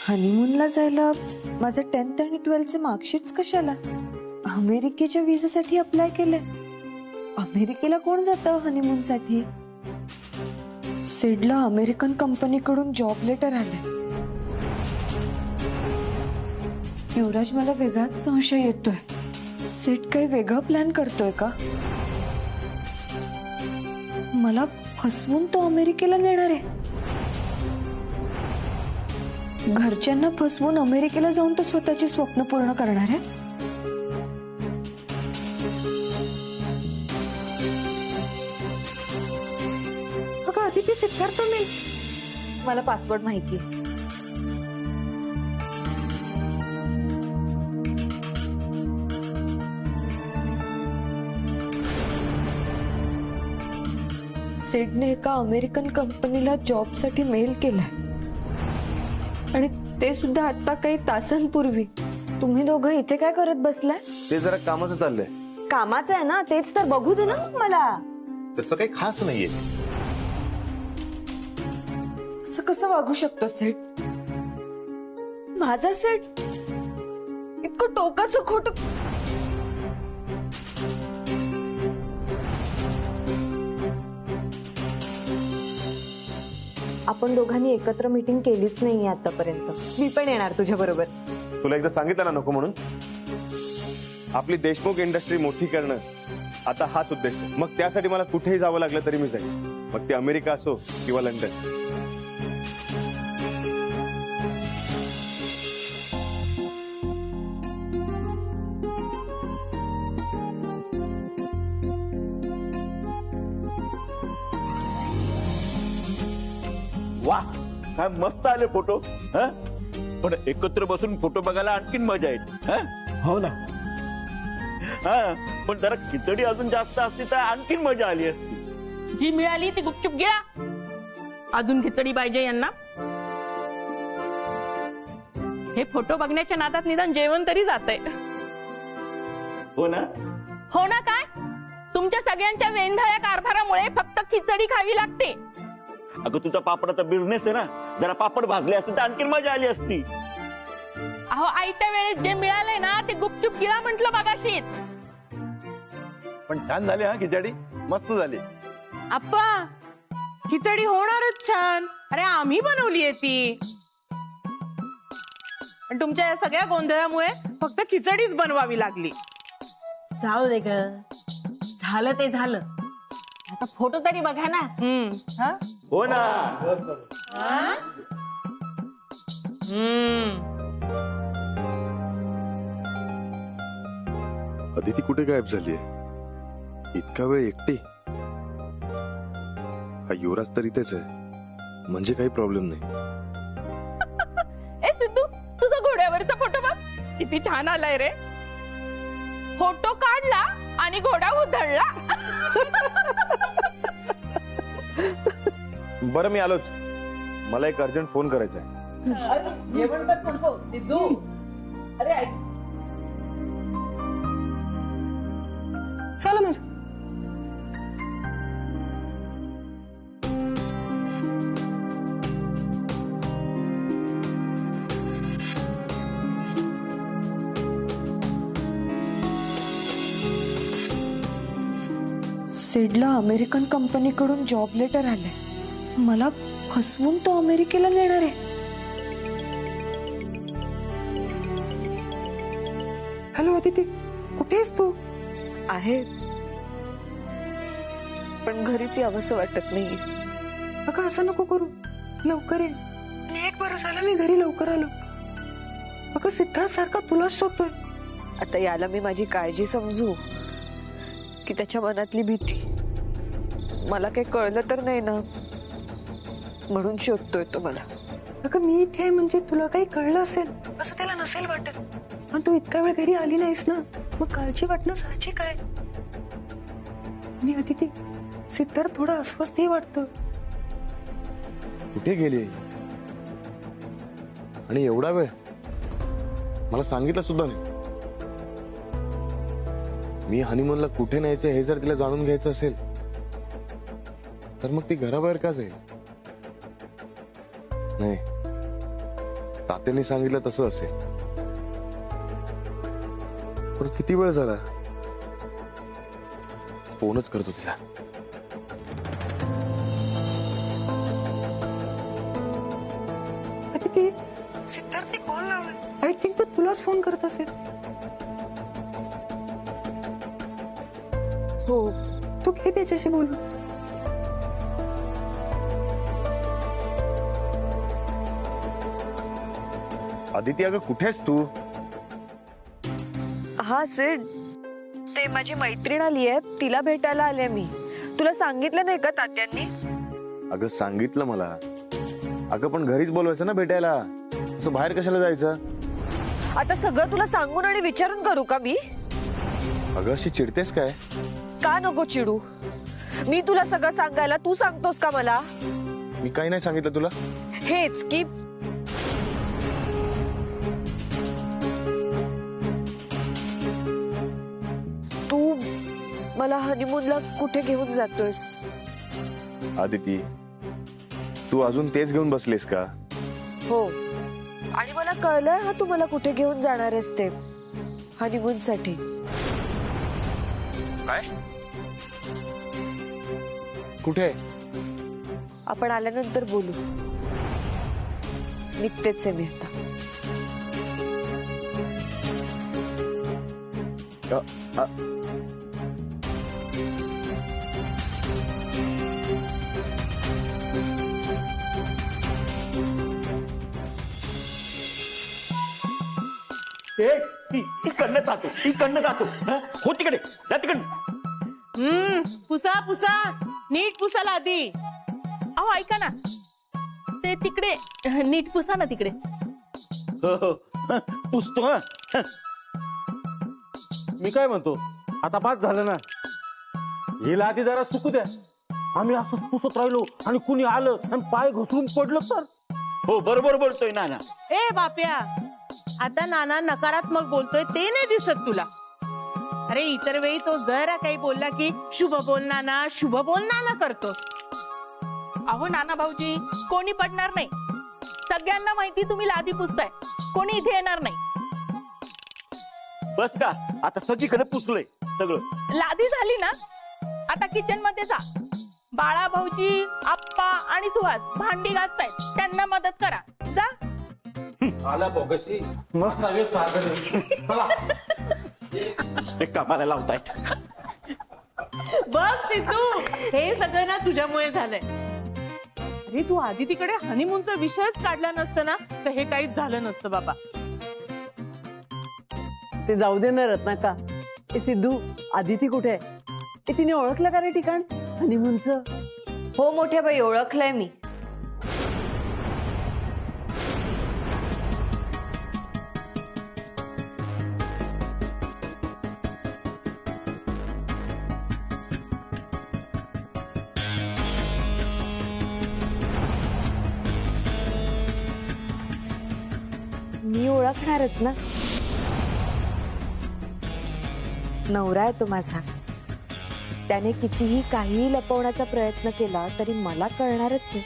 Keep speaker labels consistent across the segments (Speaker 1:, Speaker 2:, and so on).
Speaker 1: हनीमूनला जायला माझे 10th आणि 12th चे मार्कशीट्स कशाला? अमेरिकेच्या विसासाठी अप्लाय केले. अमेरिकेला कोण जातं हनीमून साठी? सिडला अमेरिकन कंपनीकडून जॉब लेटर आले. युवराज, मला वेगळाच संशय येतोय. सिड काही वेगळा प्लॅन करतोय का? मला फसवून तो अमेरिकेला नेणार आहे. घरच्यांना फसवून अमेरिकेला जाऊन तो स्वतःची स्वप्न पूर्ण करणार आहे. अगं आदिती, सिद्धार्थ मी. मला पासवर्ड माहिती. सिडने एका अमेरिकन कंपनीला जॉबसाठी मेल केलाय आणि ते सुद्धा आता काही तासांपूर्वी. तुम्ही दोघं इथे काय करत बसलाय?
Speaker 2: ते जरा कामाचं चाललंय.
Speaker 1: कामाचं आहे ना, तेच तर बघू दे ना मला.
Speaker 2: तसं काही खास नाहीये.
Speaker 1: असं कसं वागू शकतो सेट? माझा सेट इतकं टोकाचं खोटं. आपण दोघांनी एकत्र मीटिंग केलीच नाहीये आतापर्यंत. मी पण येणार तुझ्या बरोबर.
Speaker 2: तुला एकदा सांगितलं ना नको म्हणून. आपली देशमुख इंडस्ट्री मोठी करणं आता हाच उद्देश. मग त्यासाठी मला कुठेही जावं लागलं तरी मी जाईल. मग ते अमेरिका असो किंवा लंडन.
Speaker 3: वाह, काय मस्त आले फोटो. पण एकत्र बसून फोटो बघायला आणखीन मजा येते.
Speaker 4: हो ना.
Speaker 3: पण जरा खिचडी अजून जास्त असती तर आणखीन मजा आली असती.
Speaker 5: जी मिळाली ती गुपचूप गिळा. अजून खिचडी पाहिजे यांना? हे फोटो बघण्याच्या नादात निदान जेवण तरी जातंय.
Speaker 3: हो ना.
Speaker 5: हो ना काय? तुमच्या सगळ्यांच्या वेंधळ्या कारभारामुळे फक्त खिचडी खावी लागते.
Speaker 3: अगं तुझा पापडाचा बिझनेस आहे ना. जरा पापड भाजले असते तर आणखीन मजा आली असती.
Speaker 5: अहो, आयत्या वेळेत जे मिळालंय ना ते गुपचूप गिळा म्हटलं मगाशीच.
Speaker 4: पण छान झाली हा खिचडी. मस्त झाली.
Speaker 6: आप्पा, खिचडी होणारच छान. अरे आम्ही बनवलीये ती. पण तुमच्या या सगळ्या गोंधळामुळे फक्त खिचडीच बनवावी लागली.
Speaker 5: जाऊ दे ग, झालं ते झालं. आता फोटो तरी बघा ना. हा?
Speaker 3: हो ना.
Speaker 2: अदिती कुठे गायब झालीये? इतका वेळ एकटी? हा युवराज तर इथेच आहे, म्हणजे काही प्रॉब्लेम नाही.
Speaker 5: ए सिद्धू, तुझा घोड्यावरचा फोटो बघ, किती छान आलाय रे. फोटो काढला आणि घोडा उधळला.
Speaker 2: बरं मी आलोच. मला एक अर्जंट फोन करायचा आहे.
Speaker 6: जेवण तर संपव सिद्धू. अरे ऐक,
Speaker 1: चला माझं. सिडला अमेरिकन कंपनीकडून जॉब लेटर आलंय. मला फसवून तो अमेरिकेला नेणार आहे. हॅलो अदिती, कुठे आहेस तू? आहे, पण घरीच यावंसं वाटत नाही. अगं असं नको करू, लवकर ये. आणि एक बरं झालं मी घरी लवकर आलो. अगं सिद्धार्थ सारखा तुलाच शोधतोय. आता याला मी माझी काळजी समजू की त्याच्या मनातली भीती? मला काही कळलं तर नाही ना, म्हणून शोधतोय तो मला. अगं मी इथे म्हणजे तुला काही कळलं असेल असं त्याला नसेल वाटत. पण तू इतका वेळ घरी आली नाहीस ना, मग काळजी वाटणं साहजिक आहे. आणि अदिती, सिद्धार्थ थोडा अस्वस्थही वाटतो.
Speaker 2: कुठे गेली आणि एवढा वेळ? मला सांगितलं सुद्धा नाही. मी हनीमूनला कुठे न्यायचं हे जर तिला जाणून घ्यायचं असेल तर मग ती घराबाहेर का जाईल? नाही, तात्याने सांगितलं तसं असेल. पण किती वेळ झाला? फोनच करतो तिला.
Speaker 1: अदिती, सिद्धार्थने कॉल लावला. आय थिंक तो तुलाच फोन करत असेल. हो, तू घे त्याच्याशी बोलू.
Speaker 2: आदिती, अगं कुठेस तू?
Speaker 7: हा सिड, ते माझी मैत्रीण आली आहे, तिला भेटायला आले मी. तुला सांगितलं नाही का तात्यांनी?
Speaker 2: अगं सांगितलं मला. अगं पण घरीच बोलवायचं ना भेटायला, असं बाहेर कशाला जायचं?
Speaker 7: आता सगळं तुला सांगून आणि विचारून करू का मी?
Speaker 2: अगं अशी चिडतेस काय?
Speaker 7: का नको चिडू? मी तुला सगळं सांगायला तू सांगतोस का मला?
Speaker 2: मी काही नाही सांगितलं तुला.
Speaker 7: हेच की तू मला हनीमूनला कुठे घेऊन जातोयस?
Speaker 2: आदिती, तू अजून तेच घेऊन बसलीस का?
Speaker 7: हो, आणि मला कळलंय हा तू मला कुठे घेऊन जाणार आहेस ते हनीमून साठी.
Speaker 2: काय? कुठे?
Speaker 7: आपण आल्यानंतर बोलू. निघतेच आहे मी आता.
Speaker 3: इकडनं जातो, इकडनं जातो. हो तिकडे जा, तिकडे.
Speaker 6: पुसा पुसा, नीट पुसाला आधी.
Speaker 5: अहो ऐका ना, ते तिकडे नीट पुसा ना तिकडे.
Speaker 3: हो हो, पुसतो. हा,
Speaker 4: मी काय म्हणतो, आता पाच झालं ना, हिला आधी जरा सुकू द्या. आम्ही असं पुसत राहिलो आणि कुणी आलं आणि पाय घसरून पडलं तर?
Speaker 3: हो बरोबर बोलतोय नाना.
Speaker 6: ए बाप्या, आता नाना नकारात्मक बोलतोय ते नाही दिसत तुला? अरे इतर वेळी तो जरा काही बोलला की शुभ बोल नाना, शुभ बोल नाना करतोस.
Speaker 5: अहो नाना भाऊजी, कोणी पडणार नाही. सगळ्यांना माहिती तुम्ही लादी पुसताय, कोणी इथे येणार नाही.
Speaker 3: बस का, आता सगळीकडे पुसलंय सगळं.
Speaker 5: लादी झाली ना, आता किचन मध्ये जा. बाळा भाऊजी, आप्पा आणि सुहास भांडी घासतायत, त्यांना मदत करा. जा.
Speaker 4: आला बोगशी मग सगळे सागर. चला
Speaker 3: ते कामाला लावताय.
Speaker 6: बघ सिद्धू, हे सगळं ना तुझ्यामुळे झालंय. अरे तू आधी तिकडे हनीमूनचा विषयच काढला नसतं ना, तर हे काहीच झालं नसतं बाबा.
Speaker 8: ते जाऊ दे ना रत्नाका. ए सिद्धू, आदिती कुठे आहे? ए तिने ओळखलं का रे ठिकाण हनीमूनचं?
Speaker 7: हो मोठ्या बाई, ओळखलंय मी. मी ओळखणारच ना. नवरा आहे तो माझा. त्याने कितीही काहीही लपवण्याचा प्रयत्न केला तरी मला कळणारच आहे.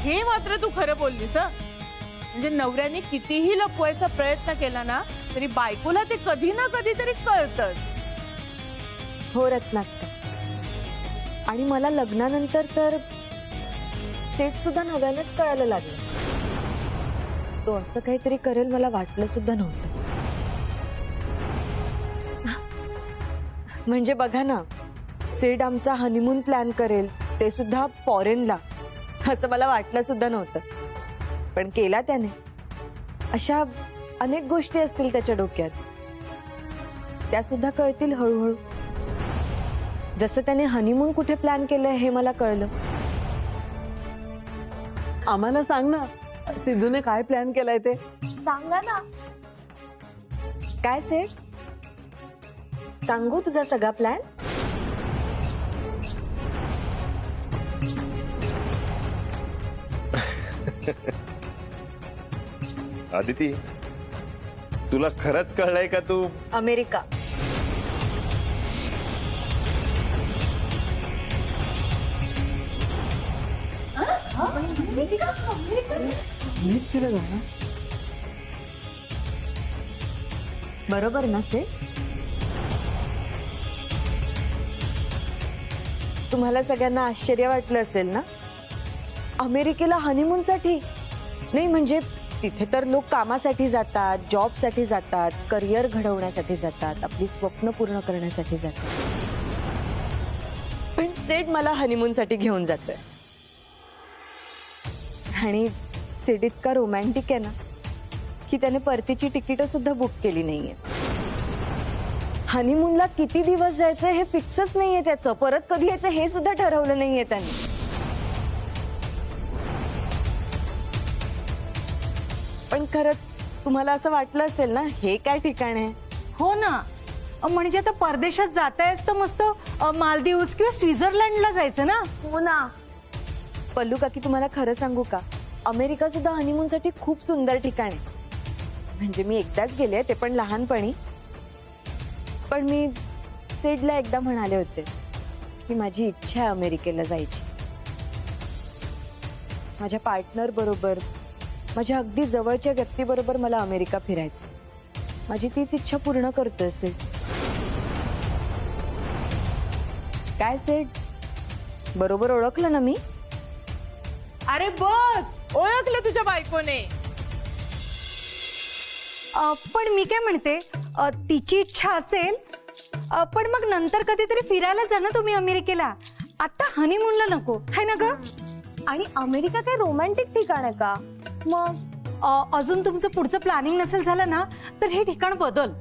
Speaker 6: हे मात्र तू खरं बोललीस हं. म्हणजे नवऱ्याने कितीही लपवायचा प्रयत्न केला ना, तरी बायकोला ते कधी ना कधी तरी कळतच.
Speaker 7: हो रत्नाक्का. आणि मला लग्नानंतर तर सेट सुद्धा नव्यानेच कळायला लागलं. तो असं काहीतरी करेल मला वाटलं सुद्धा नव्हतं. म्हणजे बघा ना, सेट आमचा हनीमून प्लॅन करेल, ते सुद्धा फॉरेनला, असं मला वाटलं सुद्धा नव्हतं. पण केला त्याने. अशा अनेक गोष्टी असतील त्याच्या डोक्यात, त्या सुद्धा कळतील हळूहळू. जसं त्याने हनीमून कुठे प्लॅन केलंय हे मला कळलं.
Speaker 8: आम्हाला सांग ना, सिद्धूने काय प्लॅन केलाय ते?
Speaker 7: सांगा ना. काय सेठ, सांगू तुझा सगळा प्लॅन?
Speaker 2: आदिती, तुला खरंच कळलंय का तू?
Speaker 7: अमेरिका. अमेरिकेला जाणार? बरोबर ना से? तुम्हाला सगळ्यांना आश्चर्य वाटलं असेल ना? अमेरिकेला हनीमूनसाठी नाही, म्हणजे तिथे तर लोक कामासाठी जातात, जॉबसाठी जातात, करिअर घडवण्यासाठी जातात, आपली स्वप्न पूर्ण करण्यासाठी जातात. पण सेड मला हनीमूनसाठी घेऊन जातोय. आणि सेड इतका रोमॅन्टिक आहे ना की त्याने परतीची तिकीट सुद्धा बुक केली नाहीये. हनीमूनला किती दिवस जायचं हे फिक्सच नाहीये त्याचं. परत कधी यायचं हे सुद्धा ठरवलं नाहीये त्याने. पण खरंच तुम्हाला असं वाटलं असेल ना, हे काय ठिकाण आहे?
Speaker 9: हो ना, म्हणजे आता परदेशात जातायच तर मस्त मालदीव्स किंवा स्वित्झर्लंडला जायचं ना.
Speaker 7: हो ना. पल्लू काकी, तुम्हाला खरं सांगू का, अमेरिका सुद्धा हनीमूनसाठी खूप सुंदर ठिकाण आहे. म्हणजे मी एकदाच गेले, ते पण लहानपणी. पण मी सेडला एकदा म्हणाले होते की माझी इच्छा आहे अमेरिकेला जायची. माझ्या पार्टनर बरोबर, माझ्या अगदी जवळच्या व्यक्तीबरोबर मला अमेरिका फिरायचं. माझी तीच इच्छा पूर्ण करतोय सेड. काय सेड, बरोबर ओळखलं ना मी?
Speaker 6: अरे बघ, ओळखलं तुझ्या बायकोने.
Speaker 9: पण मी काय म्हणते, तिची इच्छा असेल, पण मग नंतर कधीतरी फिरायला जा ना तुम्ही अमेरिकेला. आता हनीमूनला नको, है ना ग? आणि अमेरिका काय रोमॅन्टिक ठिकाण आहे का? मग अजून तुमचं पुढचं प्लॅनिंग नसेल झालं ना तर हे ठिकाण बदल.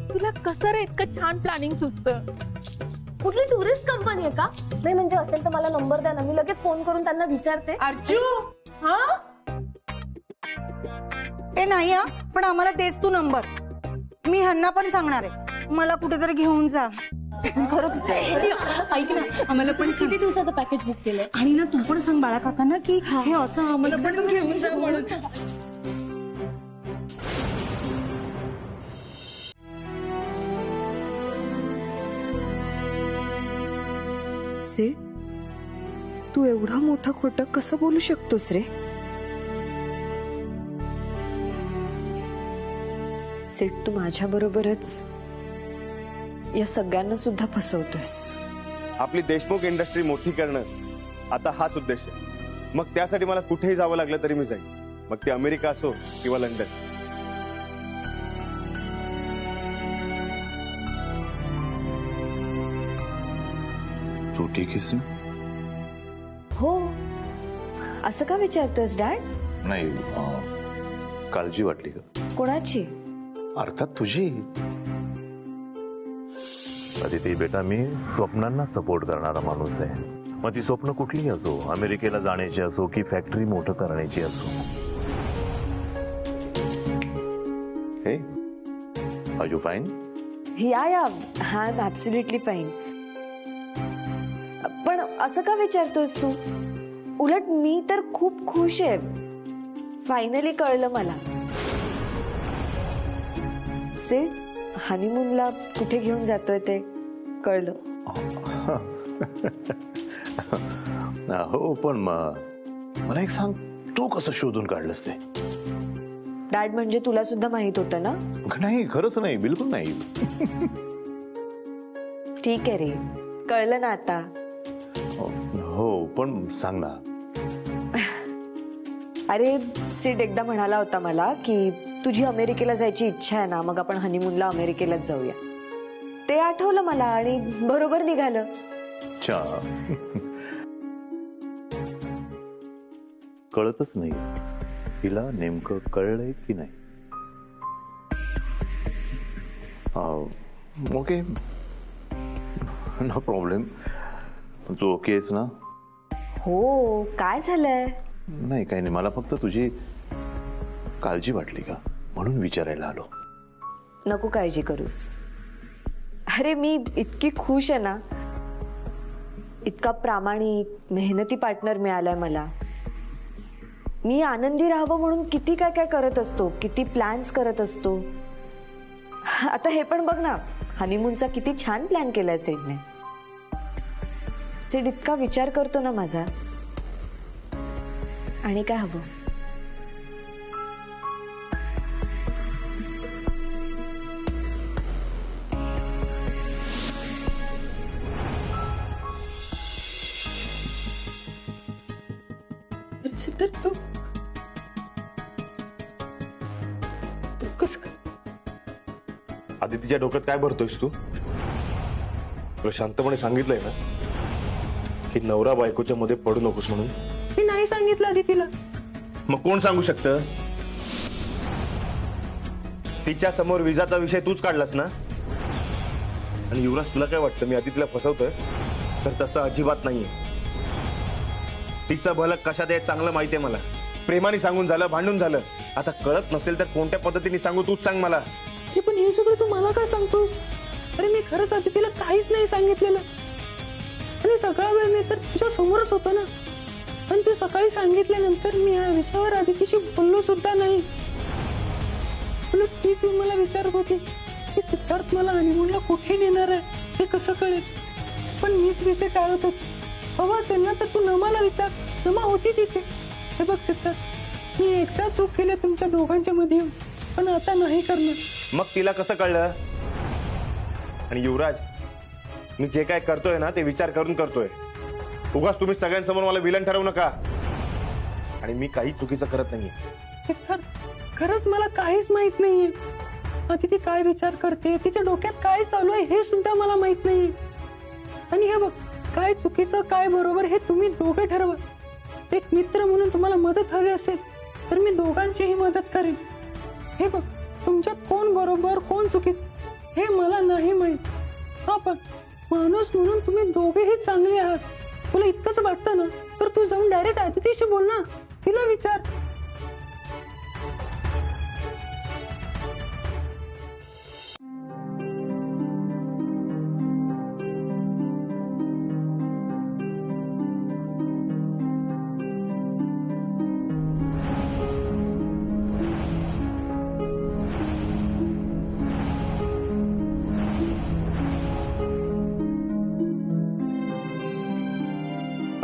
Speaker 5: तुला कसं रे इतकं छान प्लॅनिंग सुचतं?
Speaker 10: कुठली टुरिस्ट कंपनी आहे का? नाही म्हणजे असेल तर मला नंबर द्या ना, मी लगेच फोन करून त्यांना विचारते.
Speaker 6: अर्जू, हा
Speaker 9: ए नाही हा, पण आम्हाला देस तू नंबर. मी ह्यांना पण सांगणार आहे मला कुठेतरी घेऊन जा.
Speaker 10: खरंच ऐक ना, आम्हाला पण किती दिवसाचं पॅकेज बुक केलंय?
Speaker 9: आणि ना तू पण सांग बाळा काकांना की हे असं आम्हाला पण घेऊन जा म्हणून.
Speaker 7: सेड, तू एवढं मोठं खोटं कसं बोलू शकतोस रे? सेड, तू माझ्या बरोबरच या सगळ्यांना सुद्धा फसवतोस.
Speaker 2: आपली देशमुख इंडस्ट्री मोठी करणं आता हाच उद्देश आहे. मग त्यासाठी मला कुठेही जावं लागलं तरी मी जाईन. मग ते अमेरिका असो किंवा लंडन.
Speaker 3: तू ठीक आहेस ना?
Speaker 7: हो, असं का विचारतोस डॅड?
Speaker 3: नाही, काळजी वाटली का?
Speaker 7: कोणाची?
Speaker 3: अर्थात तुझी.
Speaker 11: अदिती बेटा, मी स्वप्नांना सपोर्ट करणारा माणूस आहे. मग ती स्वप्न कुठलीही असो, अमेरिकेला जाण्याची असो की फॅक्टरी मोठं करण्याची असो.
Speaker 3: हे आर यू फाईन?
Speaker 7: या आय एम ऍब्सोल्युटली फाईन. पण असं का विचारतोस तू? उलट मी तर खूप खुश आहे. फायनली कळलं मला. सेड, हनीमूनला कुठे घेऊन जातोय ते कळलं.
Speaker 3: हो, पण मला एक सांग, तू कसं शोधून काढलंस ते?
Speaker 7: डॅड, म्हणजे तुला सुद्धा माहित होतं ना?
Speaker 3: नाही, खरंच नाही, बिलकुल नाही.
Speaker 7: ठीक आहे रे, कळलं ना आता.
Speaker 3: हो, पण सांग ना.
Speaker 7: अरे सिड एकदा म्हणाला होता मला की तुझी अमेरिकेला जायची इच्छा आहे ना, मग आपण हनीमूनला अमेरिकेलाच जाऊया. ते आठवलं मला आणि बरोबर निघालं.
Speaker 3: अच्छा. कळतच नाही तिला नेमकं कळलंय की नाही. Okay, no problem. तू ओके आहेस ना?
Speaker 7: हो, काय झालंय?
Speaker 3: नाही, काही नाही. मला फक्त तुझी काळजी वाटली का म्हणून विचारायला आलो.
Speaker 7: नको काळजी करूस. अरे मी इतकी खुश आहे ना. इतका प्रामाणिक मेहनती पार्टनर मिळालाय मला. मी आनंदी राहावं म्हणून किती काय काय करत असतो, किती प्लॅन्स करत असतो. आता हे पण बघ ना, हनीमूनचा किती छान प्लॅन केलाय सिडने. सिड इतका विचार करतो ना माझा. आणि काय हवं?
Speaker 1: सिद्धार्थ तू कसं काय?
Speaker 2: आदितीच्या डोक्यात काय भरतोयस तू? तुला शांतपणे सांगितलंय ना की नवरा बायकोच्या मध्ये पडू नकोस म्हणून.
Speaker 1: मी नाही सांगितलं आदितीला.
Speaker 2: मग कोण सांगू शकतं? तिच्या समोर विजाचा विषय तूच काढलास ना. आणि युवराज, तुला काय वाटतं मी आदितीला फसवतोय? तर तसं अजिबात नाहीये. तिचं भलं कशात आहे चांगलं माहितीये मला. प्रेमाने सांगून झालं, भांडून झालं. आता कळत नसेल तर कोणत्या पद्धतीने सांगू तूच सांग मला.
Speaker 1: अरे पण हे सगळं तू मला काय सांगतोस? अरे मी खरंच आदितीला काहीच नाही सांगितलेलं. आणि सगळा वेळ मी तर तुझ्या समोरच होतो ना. पण तू सकाळी सांगितल्यानंतर मी या विषयावर आदितीशी बोललो सुद्धा नाही. तीच मला विचारत होती की सिद्धार्थ मला हनीमूनला कुठे नेणार आहे हे कसं कळेल. पण मीच विषय टाळत होते. हवा असेल ना तर तू नमा विचार. नमा होती तिथे. हे बघ सिद्धार्थ, मी एकदा चूक केली तुमच्या दोघांच्या मध्ये येऊन, पण आता नाही करणार.
Speaker 2: मग तिला कसं कळलं? आणि युवराज, मी जे काय करतोय ना ते विचार करून करतोय. उगाच तुम्ही सगळ्यांसमोर मला विलन ठरवू नका. आणि मी काही चुकीचं करत नाहीये.
Speaker 1: सिद्धार्थ, खरंच मला काहीच माहित नाहीये. आदिती काय विचार करते, तिच्या डोक्यात काय चालू आहे हे सुद्धा मला माहित नाहीये. आणि हे बघ, काय चुकीचं काय बरोबर हे तुम्ही दोघे ठरवा. एक मित्र म्हणून तुम्हाला मदत हवी असेल तर मी दोघांचीही मदत करेन. हे बघ, तुमच्यात कोण बरोबर कोण चुकीचं हे मला नाही माहित. हा, पण माणूस म्हणून तुम्ही दोघेही चांगले आहात. तुला इतकंच वाटतं ना तर तू जाऊन डायरेक्ट आदितीशी बोल ना. तिला विचार.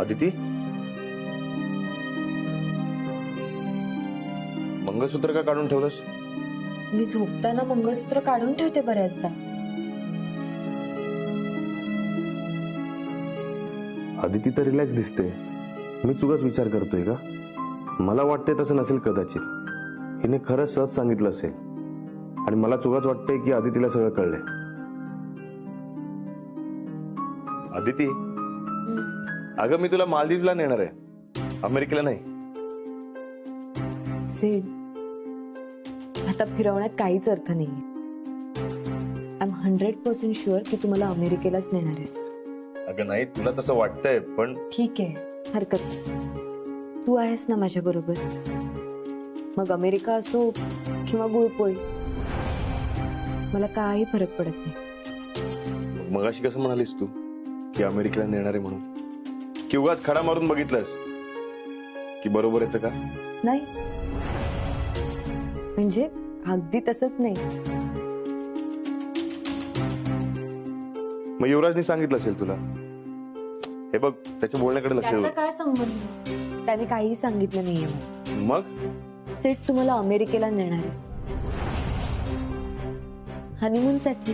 Speaker 2: आदिती, मंगळसूत्र का काढून ठेवलंस?
Speaker 7: मी झोपताना मंगळसूत्र काढून ठेवते बऱ्याचदा.
Speaker 2: आदिती तर रिलॅक्स दिसते. मी चुकाच विचार करतोय का? मला वाटतंय तसं नसेल कदाचित. हिने खरंच सहज सांगितलं असेल. आणि मला चुकाच वाटतंय की आदितीला सगळं कळलंय. आदिती, अगं मी तुला मालदीवला नेणार आहे, अमेरिकेला नाही.
Speaker 7: सेड, आता फिरवण्यात काहीच अर्थ नाही. आय एम 100% शुअर की तू मला अमेरिकेलाच नेणार आहेस.
Speaker 2: अगं नाही, तुला तसं वाटतंय पण.
Speaker 7: ठीक आहे, हरकत नाही. तू आहेस ना माझ्या बरोबर. मग अमेरिका असो किंवा गुळपोळी, मला काही फरक पडत नाही.
Speaker 2: मगाशी कसं म्हणालीस तू की अमेरिकेला नेणार आहे म्हणून? की उगाच खडा मारून बघितलंस की बरोबर येतं का?
Speaker 7: नाही, म्हणजे अगदी तसंच नाही.
Speaker 2: मग युवराजने सांगितलं असेल तुला. हे बघ, त्याच्या बोलण्याकडे लक्ष
Speaker 7: त्याचा
Speaker 2: ठेव.
Speaker 7: काय संबंध? त्याने काहीही सांगितलं नाहीये.
Speaker 2: मग
Speaker 7: सेठ, तुम्हाला अमेरिकेला नेणार आहेस हनीमून साठी,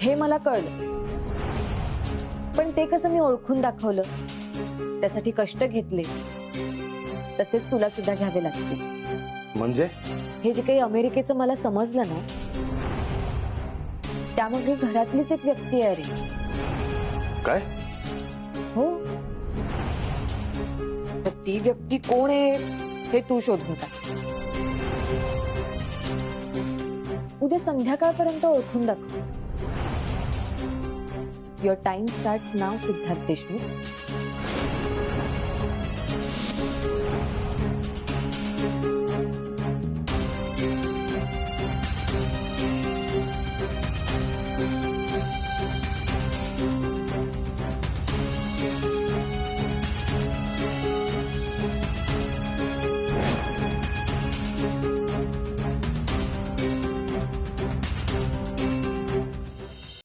Speaker 7: हे मला कळलं. पण ते कसं मी ओळखून दाखवलं, त्यासाठी कष्ट घेतले, तसेच तुला सुद्धा घ्यावे लागतील.
Speaker 2: म्हणजे
Speaker 7: हे जे काही अमेरिकेचं मला समजलं ना, त्यामध्ये घरातलीच एक व्यक्ती आहे रे.
Speaker 2: काय?
Speaker 7: हो, तर ती व्यक्ती कोण आहे हे तू शोधून टाक. उद्या संध्याकाळपर्यंत ओळखून दाखव. Your time starts now, Siddharth Deshmukh.